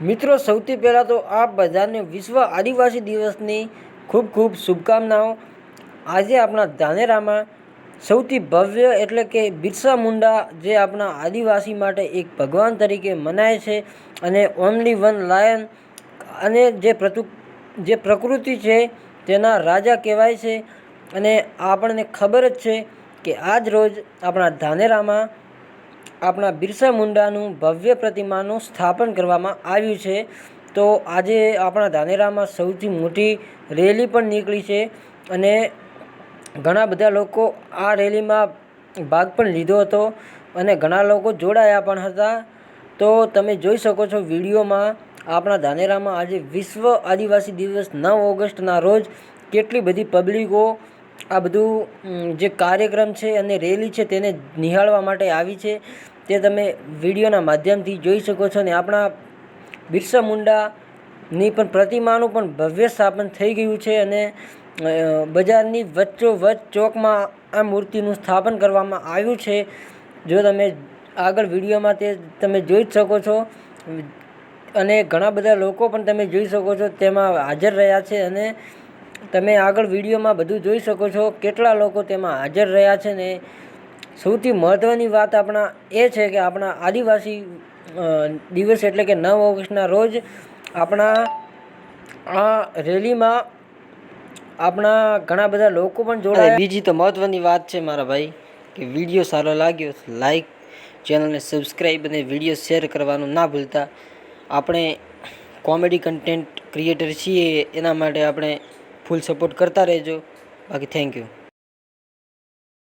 મિત્રો સૌથી પહેલાં તો આપ બધાને વિશ્વ આદિવાસી દિવસની ખૂબ ખૂબ શુભકામનાઓ। આજે આપણા ધાનેરામાં સૌથી ભવ્ય એટલે કે બિરસા મુંડા જે આપણા આદિવાસી માટે એક ભગવાન તરીકે મનાય છે અને ઓનલી વન લાયન અને જે પ્રકૃતિ છે તેના રાજા કહેવાય છે। અને આપણને ખબર જ છે કે આજ રોજ આપણા ધાનેરામાં આપણા બિરસા મુંડાનું ભવ્ય પ્રતિમાનું સ્થાપન કરવામાં આવ્યું છે। તો આજે આપણા ધાનેરામાં સૌથી મોટી રેલી પણ નીકળી છે અને ઘણા બધા લોકો આ રેલીમાં ભાગ પણ લીધો હતો અને ઘણા લોકો જોડાયા પણ હતા। તો તમે જોઈ શકો છો વિડીયોમાં આપણા ધાનેરામાં આજે વિશ્વ આદિવાસી દિવસ 9 ઓગસ્ટના રોજ કેટલી બધી પબ્લિકો આ બધું જે કાર્યક્રમ છે અને રેલી છે તેને નિહાળવા માટે આવી છે તે તમે વિડીયોના માધ્યમથી જોઈ શકો છો। ને આપણા બિરસા મુંડાની પણ પ્રતિમાનું પણ ભવ્ય સ્થાપન થઈ ગયું છે અને બજારની વચ્ચોવચ્ચ ચોકમાં આ મૂર્તિનું સ્થાપન કરવામાં આવ્યું છે। જો તમે આગળ વિડીયોમાં તે તમે જોઈ જ શકો છો અને ઘણા બધા લોકો પણ તમે જોઈ શકો છો તેમાં હાજર રહ્યા છે અને તમે આગળ વિડીયોમાં બધું જોઈ શકો છો કેટલા લોકો તેમાં હાજર રહ્યા છે। ને સૌથી મહત્ત્વની વાત આપણા એ છે કે આપણા આદિવાસી દિવસ એટલે કે 9 ઓગસ્ટના રોજ આપણા આ રેલીમાં આપણા ઘણા બધા લોકો પણ જોડાયા। બીજી તો મહત્ત્વની વાત છે મારા ભાઈ કે વિડીયો સારો લાગ્યો લાઈક, ચેનલને સબસ્ક્રાઈબ અને વિડીયો શેર કરવાનું ના ભૂલતા। આપણે કોમેડી કન્ટેન્ટ ક્રિએટર છીએ એના માટે આપણે ફૂલ સપોર્ટ કરતા રહેજો। બાકી થેન્ક યુ।